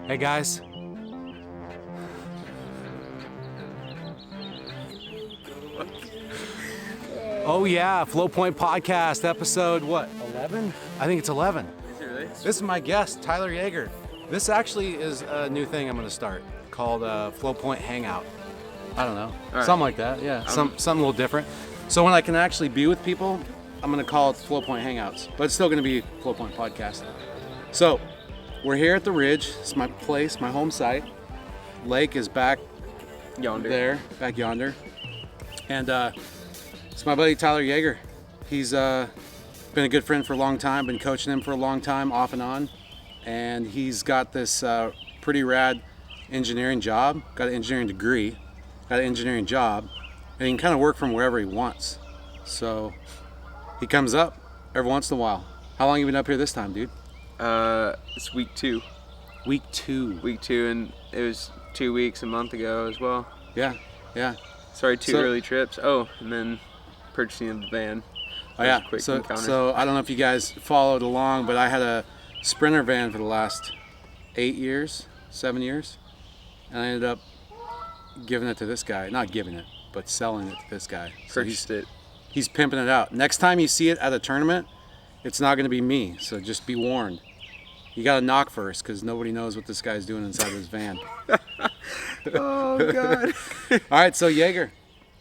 Hey guys. Oh yeah, FlowPoint Podcast, episode what, 11? I think it's 11. Is it really? This is my guest, Tyler Yager. This actually is a new thing I'm gonna start called FlowPoint Hangout. I don't know, right. Something like that, yeah, something a little different. So when I can actually be with people, I'm gonna call it FlowPoint Hangouts, but it's still gonna be FlowPoint Podcast. So we're here at the Ridge. It's my place, my home site. Lake is back Yonder. back yonder. And it's my buddy Tyler Yager. He's been a good friend for a long time, been coaching him for a long time, off and on. And he's got this pretty rad engineering job, got an engineering degree, got an engineering job, and he can kind of work from wherever he wants. So he comes up every once in a while. How long you been up here this time, dude? It's week 2. Week 2. Week 2, and it was 2 weeks a month ago as well. Yeah. Sorry, two early trips. Oh, and then purchasing the van. Oh yeah. Quick So encounter. I don't know if you guys followed along, but I had a Sprinter van for the last 7 years, and I ended up giving it to this guy. Not giving it, but selling it to this guy. So Purchased it. He's pimping it out. Next time you see it at a tournament, it's not going to be me. So just be warned. You got to knock first, because nobody knows what this guy's doing inside his van. Oh, God. All right, so Yager,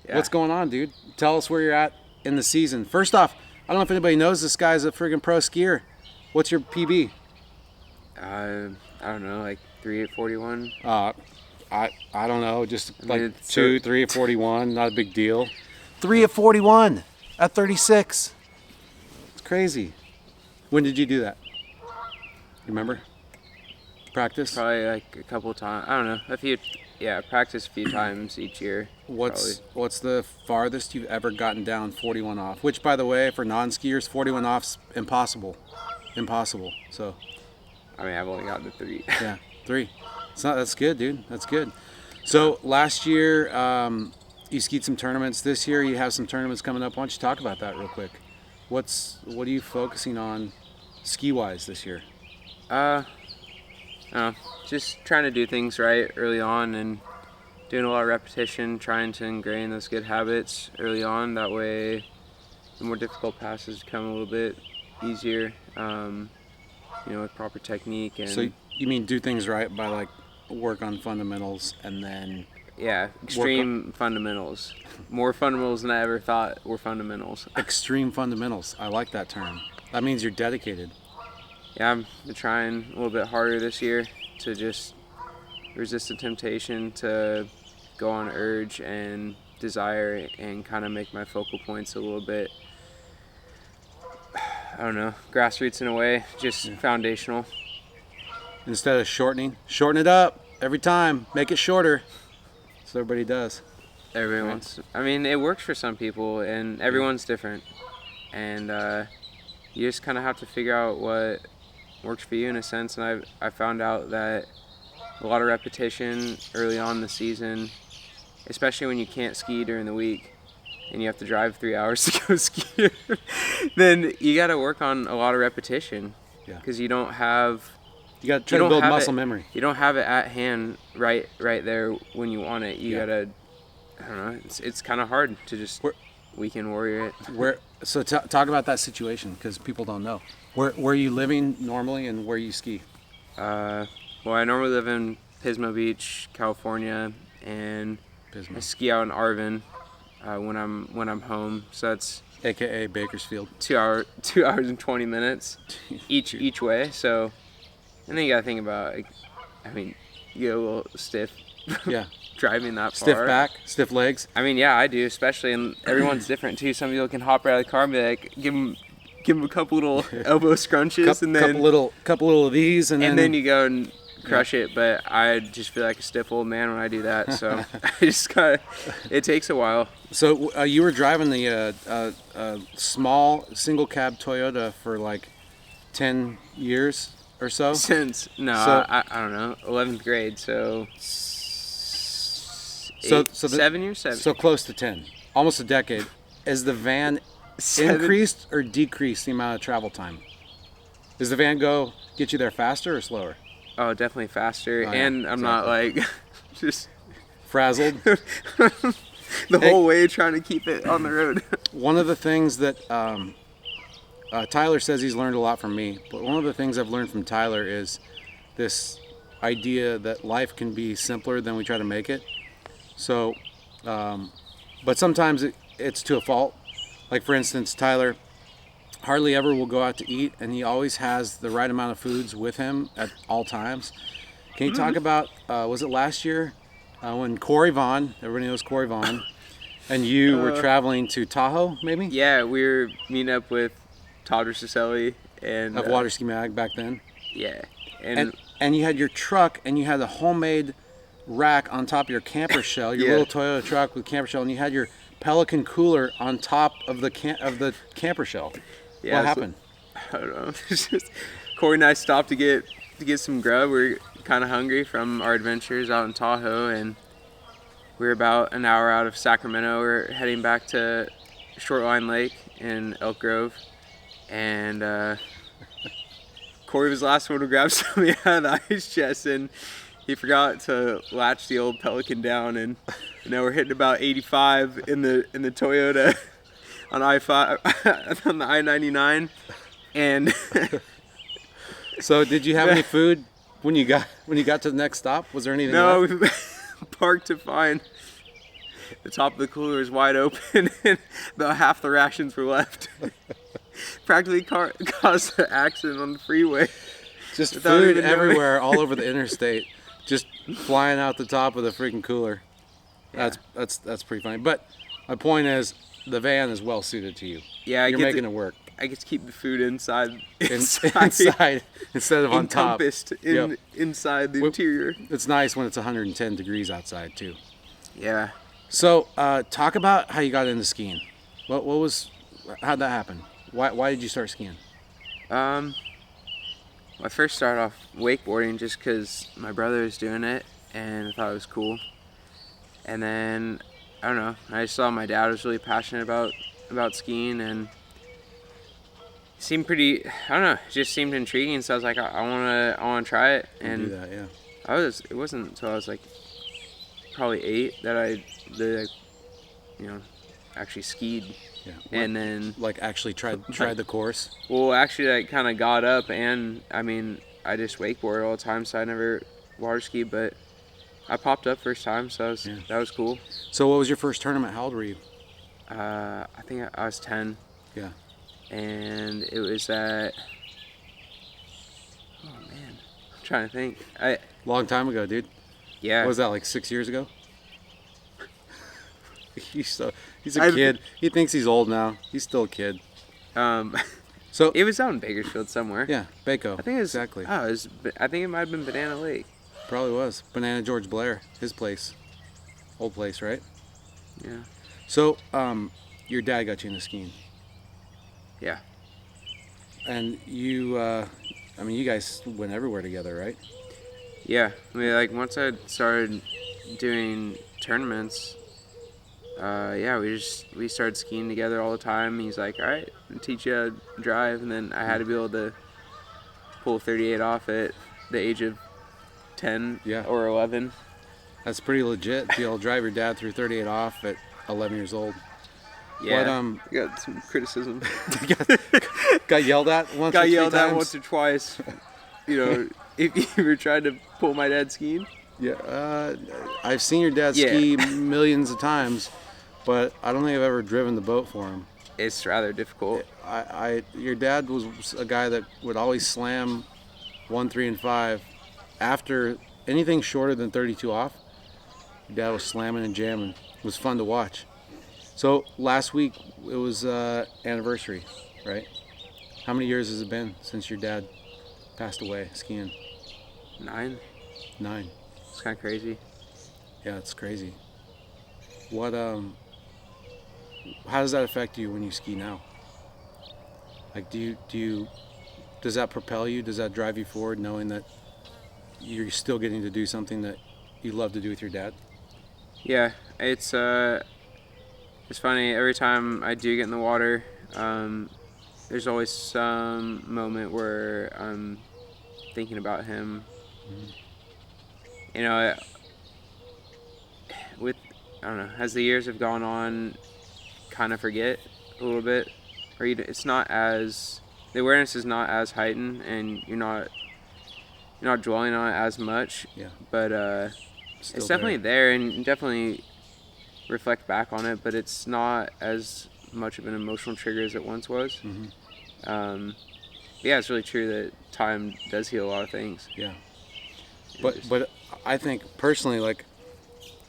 Yeah. what's going on, dude? Tell us where you're at in the season. First off, I don't know if anybody knows this guy's a friggin' pro skier. What's your PB? I don't know, like 3:41. I don't know, just like it's 3 at 41, not a big deal. 3 at 41 at 36. It's crazy. When did you do that? You remember? Practice? Probably like a couple times. I don't know. Practice a few times each year. What's the farthest you've ever gotten down 41 off? Which, by the way, for non-skiers, 41 off's impossible. So, I mean, I've only gotten to 3. yeah, 3. That's good, dude. That's good. So last year, you skied some tournaments. This year, you have some tournaments coming up. Why don't you talk about that real quick? What are you focusing on ski-wise this year? Just trying to do things right early on and doing a lot of repetition, trying to ingrain those good habits early on. That way, the more difficult passes become a little bit easier, with proper technique. And So you mean do things right by like work on fundamentals and then... yeah, extreme fundamentals. More fundamentals than I ever thought were fundamentals. Extreme fundamentals. I like that term. That means you're dedicated. Yeah, I'm trying a little bit harder this year to just resist the temptation to go on urge and desire and kind of make my focal points a little bit, I don't know, grassroots in a way, just foundational. Instead of shorten it up every time. Make it shorter. So everybody does. Everybody Right. wants, I mean, it works for some people and everyone's different. And you just kind of have to figure out what works for you in a sense. And I found out that a lot of repetition early on in the season, especially when you can't ski during the week and you have to drive 3 hours to go ski, then you got to work on a lot of repetition. Yeah. Because you don't have... You got to try to build muscle memory. You don't have it at hand right there when you want it. You gotta, I don't know, it's kind of hard to just weekend warrior it. So talk about that situation, because people don't know. Where are you living normally and where you ski? Well, I normally live in Pismo Beach, California, and I ski out in Arvin when I'm home. So that's AKA Bakersfield. 2 hours and 20 minutes each way. So, and then you gotta think about, like, I mean, you get a little stiff. Yeah. Driving that Stiff far. back, stiff legs. I mean, yeah, I do, especially, and everyone's different too. Some people can hop right out of the car and be like, give them a couple little elbow scrunches, and then couple little of these, and then you go and crush it. But I just feel like a stiff old man when I do that. So I just it takes a while. So you were driving the small single cab Toyota for like 10 years or so? Since, I don't know, 11th grade, so 7 years? 7. So close to 10, almost a decade. Is the van increased or decreased the amount of travel time? Does the van get you there faster or slower? Oh, definitely faster, Oh, yeah, and I'm not like just Frazzled. the whole way trying to keep it on the road. One of the things that Tyler says he's learned a lot from me, but one of the things I've learned from Tyler is this idea that life can be simpler than we try to make it. So, but sometimes it's to a fault. Like for instance, Tyler hardly ever will go out to eat, and he always has the right amount of foods with him at all times. Can you talk about, was it last year when Corey Vaughn, everybody knows Corey Vaughn, and you were traveling to Tahoe, maybe? Yeah, we were meeting up with Todd Rosselli and Of Water Ski Mag back then. yeah, And you had your truck, and you had the homemade rack on top of your camper shell, your Yeah. little Toyota truck with camper shell, and you had your Pelican cooler on top of the camper shell. yeah. What so- happened? I don't know. It's just Corey and I stopped to get some grub. We were kind of hungry from our adventures out in Tahoe, and we were about an hour out of Sacramento. We're heading back to Shortline Lake in Elk Grove, and Corey was the last one to grab something out of the ice chest, and he forgot to latch the old Pelican down, and now we're hitting about 85 in the Toyota on I-5 on the I-99, and So, did you have any food when you got to the next stop? Was there anything no, left? we parked to find the top of the cooler was wide open, and about half the rations were left. Practically caused an accident on the freeway. Just without food even knowing. everywhere, all over the interstate, just flying out the top of the freaking cooler. Yeah. That's pretty funny. But my point is, the van is well suited to you. Yeah, You're making it work. I get to keep the food inside Inside instead of on top. encompassed Yep. inside the Wh- interior. It's nice when it's 110 degrees outside too. Yeah. So, talk about how you got into skiing. How'd that happen? Why did you start skiing? I first started off wakeboarding just because my brother was doing it and I thought it was cool. And then, I don't know, I saw my dad was really passionate about skiing and it seemed pretty, I don't know, it just seemed intriguing. So I was like, I wanna try it. Do And that, yeah. it wasn't until I was like probably 8 that I actually skied. Yeah. And then, Like actually tried the course. well, actually, I kind of got up, and I mean, I just wakeboard all the time, so I never water ski, but I popped up first time, so that was cool. So, what was your first tournament? How old were you? I think I was 10, Yeah. and it was at, oh man, I'm trying to think. Long time ago, dude. Yeah. What was that, like 6 years ago? He's a I've- kid. He thinks he's old now. He's still a kid. So It was out in Bakersfield somewhere. yeah, Baco. I think it was, exactly. Oh, I think it might have been Banana Lake. Probably was Banana George Blair, his place, old place, right? Yeah. So your dad got you into skiing, Yeah. and you, you guys went everywhere together, right? Yeah. I mean, like once I started doing tournaments, we started skiing together all the time. He's like, all right, I'll teach you how to drive, and then I had to be able to pull 38 off at the age of 10 Yeah. or 11. That's pretty legit to be able to drive your dad through 38 off at 11 years old. Yeah. What, I got some criticism. got yelled at once. or Got three yelled at times? once or twice. If you were trying to pull my dad skiing. Yeah, I've seen your dad Yeah. ski millions of times, but I don't think I've ever driven the boat for him. It's rather difficult. Your dad was a guy that would always slam 1, 3, and 5 after anything shorter than 32 off. Your dad was slamming and jamming. It was fun to watch. So last week it was anniversary, right? How many years has it been since your dad passed away skiing? 9. 9. It's kind of crazy. Yeah, it's crazy. What how does that affect you when you ski now? Like, does that propel you? Does that drive you forward, knowing that you're still getting to do something that you love to do with your dad? Yeah, it's funny. Every time I do get in the water, there's always some moment where I'm thinking about him You know, with, I don't know, as the years have gone on, kind of forget a little bit, or it's not as, the awareness is not as heightened, and you're not dwelling on it as much. Yeah. But it's definitely there, and you definitely reflect back on it, but it's not as much of an emotional trigger as it once was. Yeah, it's really true that time does heal a lot of things. Yeah. But I think personally, like,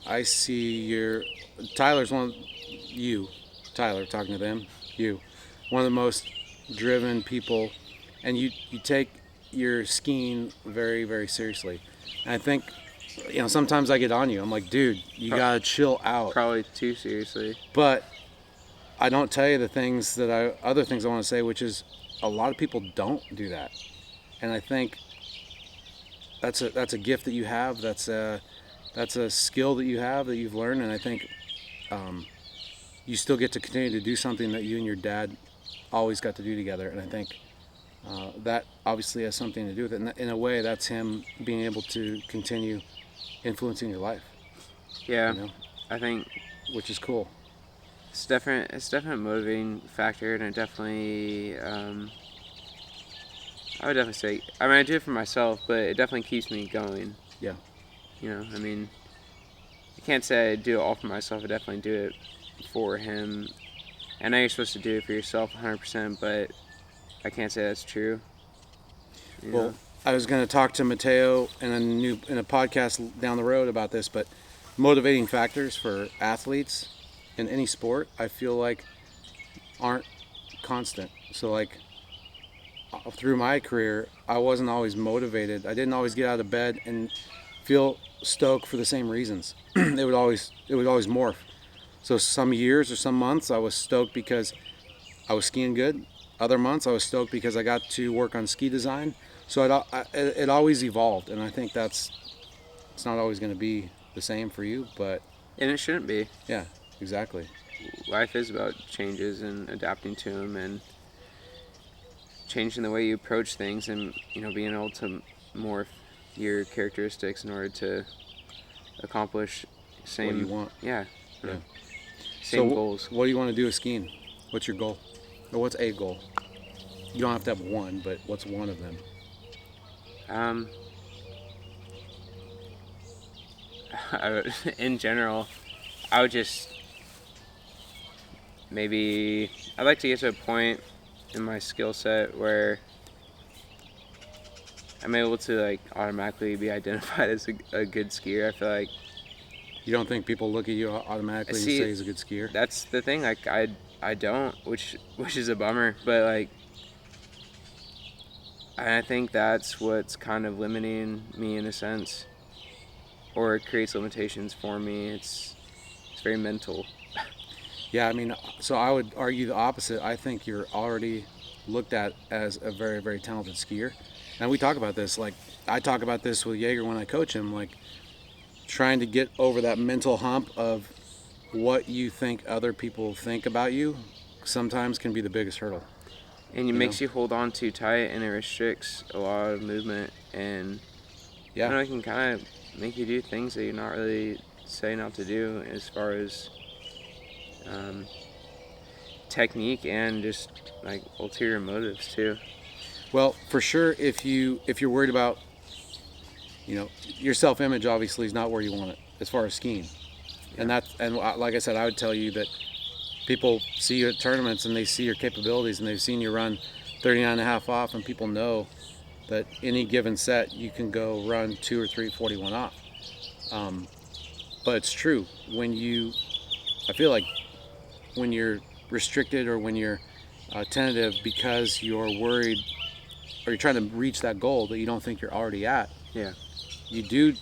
I see Tyler's Tyler, talking to them, one of the most driven people, and you take your skiing very, very seriously. And I think, sometimes I get on you. I'm like, dude, you gotta chill out. Probably too seriously. But I don't tell you other things I want to say, which is a lot of people don't do that. And I think that's a gift that you have. That's a skill that you have that you've learned. And I think you still get to continue to do something that you and your dad always got to do together. And I think that obviously has something to do with it. And in a way, that's him being able to continue influencing your life. Yeah, I think, which is cool. It's definitely a motivating factor, and it definitely, I would definitely say, I do it for myself, but it definitely keeps me going. Yeah. I can't say I do it all for myself. I definitely do it for him. I know you're supposed to do it for yourself 100%, but I can't say that's true. Well, I was going to talk to Mateo in a podcast down the road about this, but motivating factors for athletes in any sport, I feel like, aren't constant. So, like, through my career, I wasn't always motivated. I didn't always get out of bed and feel stoked for the same reasons. It would always morph. So some years or some months I was stoked because I was skiing good. Other months I was stoked because I got to work on ski design. So it always evolved, and I think it's not always going to be the same for you, but... And it shouldn't be. Yeah, exactly. Life is about changes and adapting to them, and changing the way you approach things, and being able to morph your characteristics in order to accomplish what you want. Yeah. Same goals. What do you want to do with skiing? What's your goal? Or what's a goal? You don't have to have one, but what's one of them? In general, I would just I'd like to get to a point in my skill set where I'm able to automatically be identified as a good skier. I feel like... You don't think people look at you automatically and say he's a good skier? That's the thing. I don't, which is a bummer. But I think that's what's kind of limiting me in a sense, or it creates limitations for me. It's very mental. Yeah, so I would argue the opposite. I think you're already looked at as a very, very talented skier. And we talk about this. I talk about this with Yager when I coach him, trying to get over that mental hump of what you think other people think about you sometimes can be the biggest hurdle. And it makes you hold on too tight, and it restricts a lot of movement, and it can kind of make you do things that you're not really setting out to do, as far as technique and just ulterior motives too. Well, for sure, if you're worried about, your self-image obviously is not where you want it as far as skiing. Yeah. And like I said, I would tell you that people see you at tournaments and they see your capabilities, and they've seen you run 39.5 off, and people know that any given set you can go run 2 or 3 41 off. But it's true, I feel like when you're restricted or when you're tentative because you're worried or you're trying to reach that goal that you don't think you're already at. Yeah. You do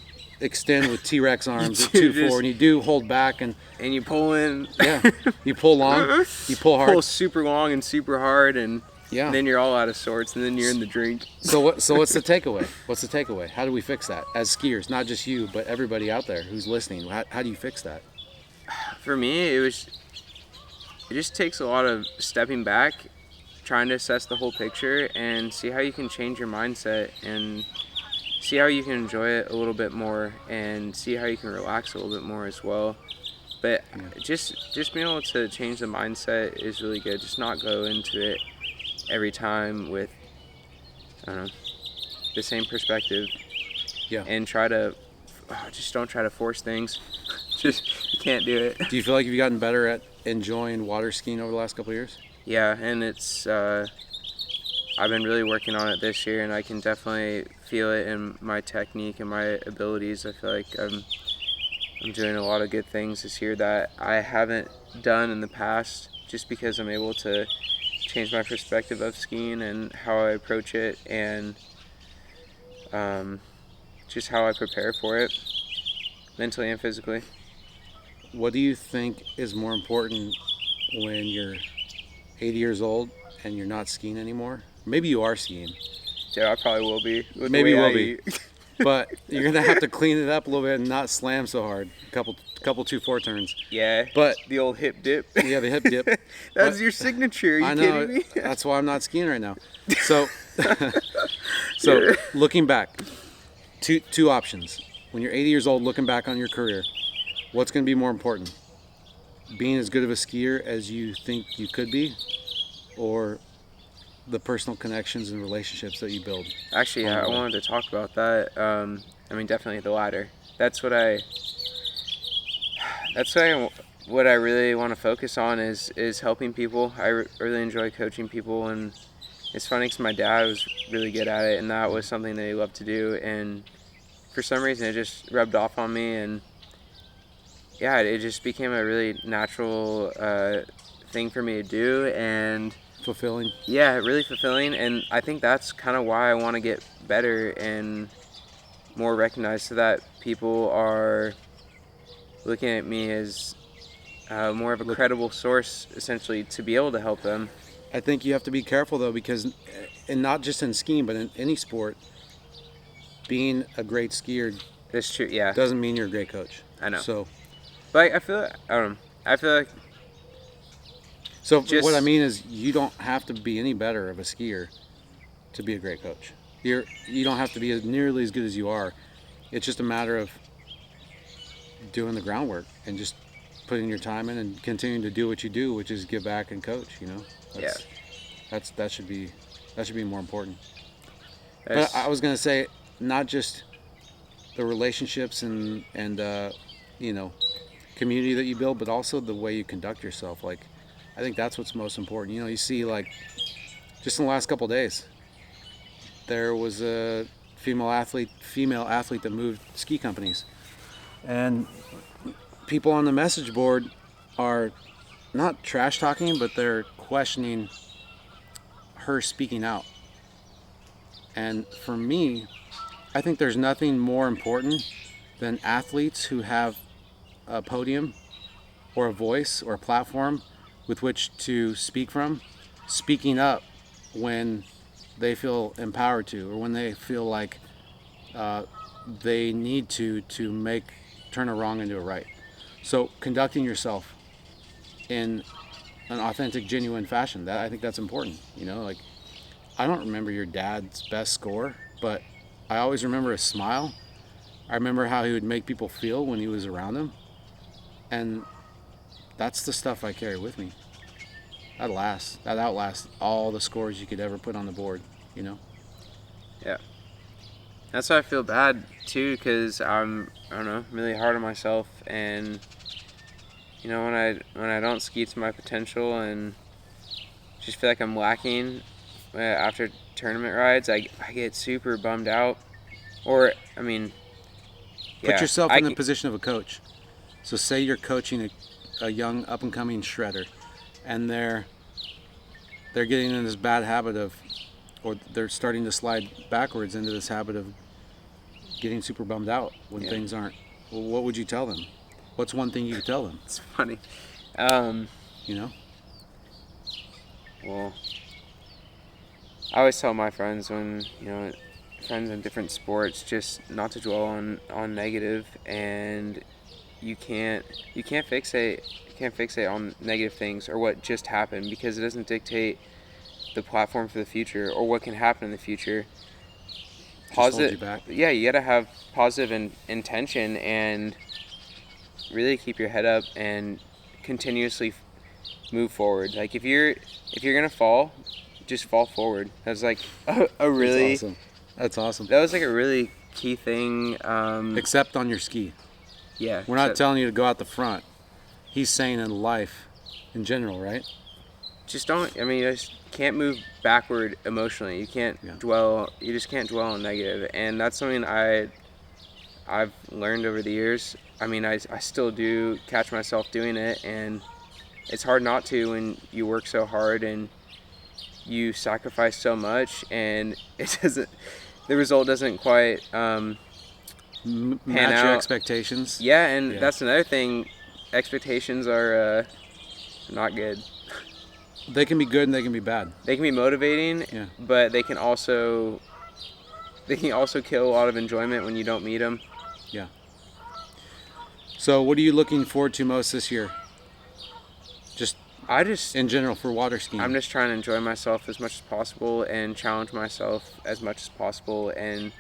extend with T-Rex arms at 2-4, and you do hold back and you pull in. Yeah. You pull long, you pull hard. Pull super long and super hard, and then you're all out of sorts, and then you're in the drink. So what's the takeaway? What's the takeaway? How do we fix that as skiers? Not just you, but everybody out there who's listening. How do you fix that? For me, it just takes a lot of stepping back, trying to assess the whole picture and see how you can change your mindset and see how you can enjoy it a little bit more and see how you can relax a little bit more as well. But just being able to change the mindset is really good. Just not go into it every time with, I don't know, the same perspective. Yeah. And just don't try to force things. Just, you can't do it. Do you feel like you've gotten better at enjoying water skiing over the last couple of years? Yeah, and it's, I've been really working on it this year, and I can definitely feel it in my technique and my abilities. I feel like I'm doing a lot of good things this year that I haven't done in the past, just because I'm able to change my perspective of skiing and how I approach it, and just how I prepare for it, mentally and physically. What do you think is more important when you're 80 years old and you're not skiing anymore? Maybe you are skiing. Yeah, I probably will be. Maybe you will be. But you're gonna have to clean it up a little bit and not slam so hard. A couple 2-4 turns. Yeah. But the old hip dip. Yeah, the hip dip. That's your signature. Are you I know. kidding me? That's why I'm not skiing right now. So, so looking back, two options. When you're 80 years old, looking back on your career, what's going to be more important? Being as good of a skier as you think you could be, or the personal connections and relationships that you build? Actually, yeah, I wanted to talk about that. I mean, definitely the latter. What I really want to focus on is helping people. I really enjoy coaching people, and it's funny because my dad was really good at it, and that was something that he loved to do, and for some reason it just rubbed off on me, and yeah, it just became a really natural thing for me to do, and fulfilling. Yeah, really fulfilling, and I think that's kind of why I want to get better and more recognized, so that people are looking at me as more of a credible source, essentially, to be able to help them. I think you have to be careful, though, because, and not just in skiing, but in any sport, being a great skier That's true, yeah. doesn't mean you're a great coach. I know. So, but I feel like so what I mean is, you don't have to be any better of a skier to be a great coach. You don't have to be nearly as good as you are. It's just a matter of doing the groundwork and just putting your time in and continuing to do what you do, which is give back and coach. You know, that should be more important. But I was gonna say, not just the relationships and you know, community that you build, but also the way you conduct yourself. Like, I think that's what's most important. You know, you see, like, just in the last couple of days, there was a female athlete that moved ski companies, and people on the message board are not trash talking, but they're questioning her speaking out. And for me, I think there's nothing more important than athletes who have a podium or a voice or a platform with which to speak from, speaking up when they feel empowered to, or when they feel like they need to turn a wrong into a right. So conducting yourself in an authentic, genuine fashion, I think that's important. You know, like, I don't remember your dad's best score, but I always remember his smile. I remember how he would make people feel when he was around them. And that's the stuff I carry with me. That outlasts all the scores you could ever put on the board, you know? Yeah. That's why I feel bad too, because I don't know, really hard on myself, and you know, when I don't ski to my potential and just feel like I'm lacking after tournament rides, I get super bummed out. Or, I mean, put yourself in the position of a coach. So say you're coaching a young up and coming shredder, and they're getting in this bad habit of, or they're starting to slide backwards into this habit of getting super bummed out when things aren't. Well, what would you tell them? What's one thing you could tell them? It's funny. You know? Well, I always tell my friends, when, you know, friends in different sports, just not to dwell on negative, and you can't fixate on negative things or what just happened, because it doesn't dictate the platform for the future or what can happen in the future. just hold you back. Yeah, you gotta have positive intention and really keep your head up and continuously move forward. Like if you're gonna fall, just fall forward. That's like a really That's awesome. That's awesome. That was like a really key thing. Except on your ski. Yeah. We're not telling you to go out the front. He's saying in life, in general, right? Just don't. I mean, you just can't move backward emotionally. You can't dwell. You just can't dwell on negative, and that's something I've learned over the years. I mean, I still do catch myself doing it, and it's hard not to when you work so hard and you sacrifice so much, and it doesn't. The result doesn't quite pan match out. your expectations. Yeah, and that's another thing. Expectations are not good. They can be good and they can be bad. They can be motivating, but they can also kill a lot of enjoyment when you don't meet them. Yeah. So, what are you looking forward to most this year? In general for water skiing. I'm just trying to enjoy myself as much as possible and challenge myself as much as possible and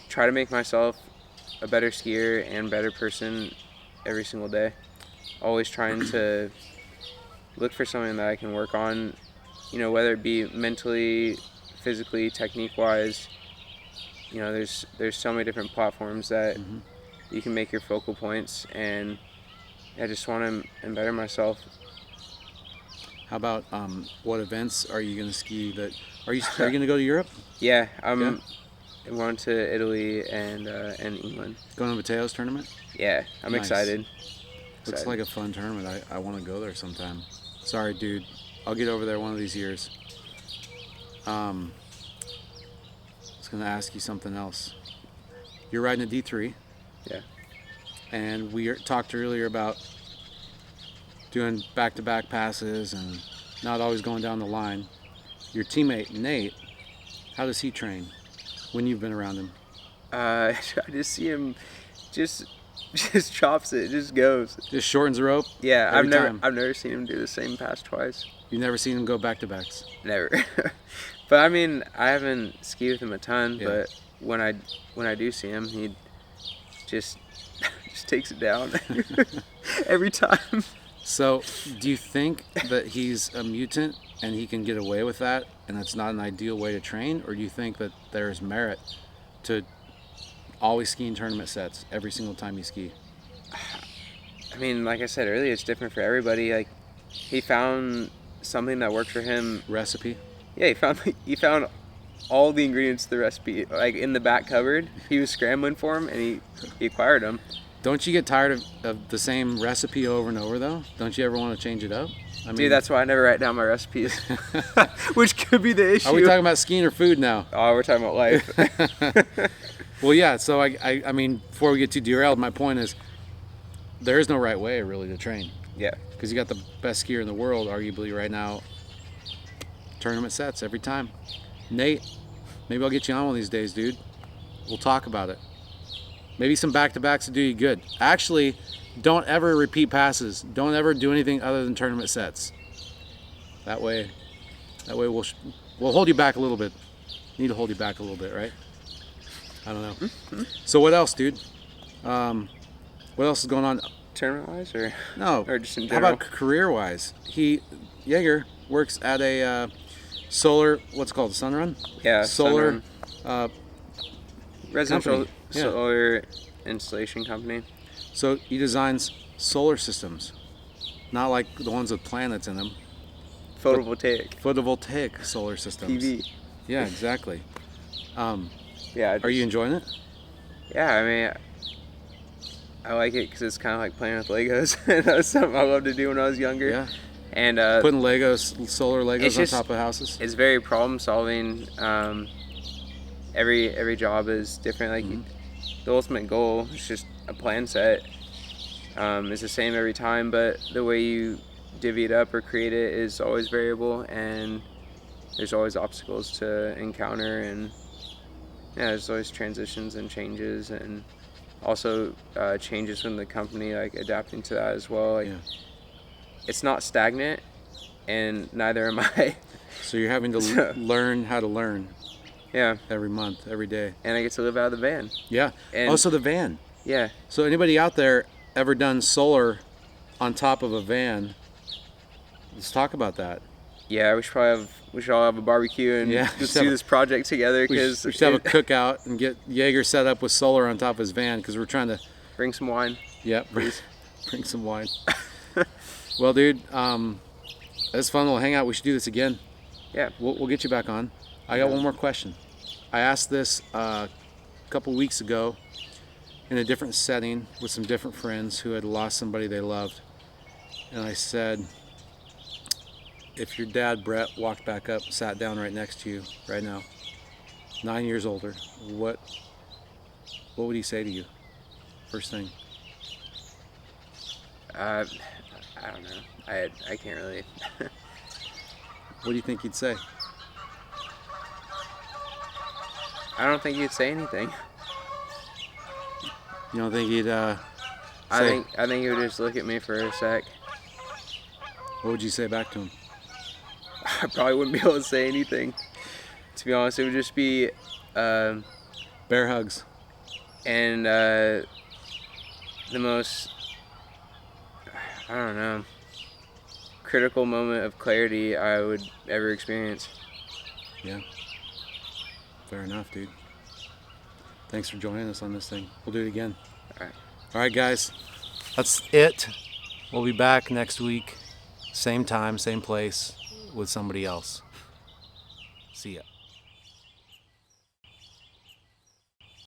try to make myself a better skier and better person every single day. Always trying to look for something that I can work on, whether it be mentally, physically, technique-wise. There's so many different platforms that you can make your focal points, and I just want to better myself. How about what events are you going to ski? Are you going to go to Europe? Yeah, I'm going to Italy and England. Going to Mateo's tournament? Yeah, I'm Nice. excited. Looks like a fun tournament. I want to go there sometime. Sorry, dude. I'll get over there one of these years. I was going to ask you something else. You're riding a D3. Yeah. And we talked earlier about doing back-to-back passes and not always going down the line. Your teammate, Nate, how does he train when you've been around him? I just see him just chops it, just goes. Just shortens the rope? Yeah, every time? I've never seen him do the same pass twice. You've never seen him go back-to-backs? Never. But I mean, I haven't skied with him a ton, Yeah. but when I do see him, he just takes it down every time. So, do you think that he's a mutant and he can get away with that and that's not an ideal way to train? Or do you think that there's merit to always skiing tournament sets every single time you ski? I mean, like I said earlier, it's different for everybody. Like, he found something that worked for him. Recipe? Yeah, he found all the ingredients to the recipe, like in the back cupboard. He was scrambling for them, and he acquired them. Don't you get tired of the same recipe over and over, though? Don't you ever want to change it up? I mean, Dude, that's why I never write down my recipes, which could be the issue. Are we talking about skiing or food now? Oh, we're talking about life. Well, yeah, so I mean, before we get too derailed, my point is there is no right way, really, to train. Yeah. Because you got the best skier in the world, arguably, right now. Tournament sets every time. Nate, maybe I'll get you on one of these days, dude. We'll talk about it. Maybe some back-to-backs to do you good. Actually, don't ever repeat passes. Don't ever do anything other than tournament sets. That way we'll hold you back a little bit. Need to hold you back a little bit, right? I don't know. Mm-hmm. So what else, dude? What else is going on? Tournament-wise, or No. or just in How general? about career-wise? Yager works at a solar, what's it called, Sunrun? Yeah, Solar residential company. Yeah. solar installation company. So he designs solar systems, not like the ones with planets in them. Photovoltaic solar systems. PV. Yeah, exactly. Yeah. Are you enjoying it? Yeah, I mean, I like it because it's kind of like playing with Legos. That's something I loved to do when I was younger. Yeah. And Putting solar Legos it's on just- top of houses. it's very problem solving. Every job is different. Like the ultimate goal is just a plan set. It's the same every time, but the way you divvy it up or create it is always variable, and there's always obstacles to encounter, and yeah, there's always transitions and changes, and also changes from the company, like adapting to that as well. Like, Yeah. it's not stagnant, and neither am I. So you're having to So- learn how to learn. Yeah. every month, every day. And I get to live out of the van. Yeah. And Also the van. yeah. So anybody out there ever done solar on top of a van? Let's talk about that. Yeah, we should all have a barbecue and Yeah, just do this project together, We because should have a cookout and get Yager set up with solar on top of his van, because we're trying to. bring some wine. Yep. Bring some wine. Well, dude, it's fun little hangout. We should do this again. Yeah. We'll get you back on. I got one more question. I asked this a couple weeks ago in a different setting with some different friends who had lost somebody they loved. And I said, if your dad, Brett, walked back up, sat down right next to you right now, 9 years older, what would he say to you? First thing. I don't know. I can't really. What do you think he'd say? I don't think he'd say anything. You don't think he'd say? I think he would just look at me for a sec. What would you say back to him? I probably wouldn't be able to say anything. To be honest, it would just be Bear hugs. and the most, I don't know, critical moment of clarity I would ever experience. Yeah. Fair enough, dude. Thanks for joining us on this thing. We'll do it again. All right. All right, guys. That's it. We'll be back next week. Same time, same place with somebody else. See ya.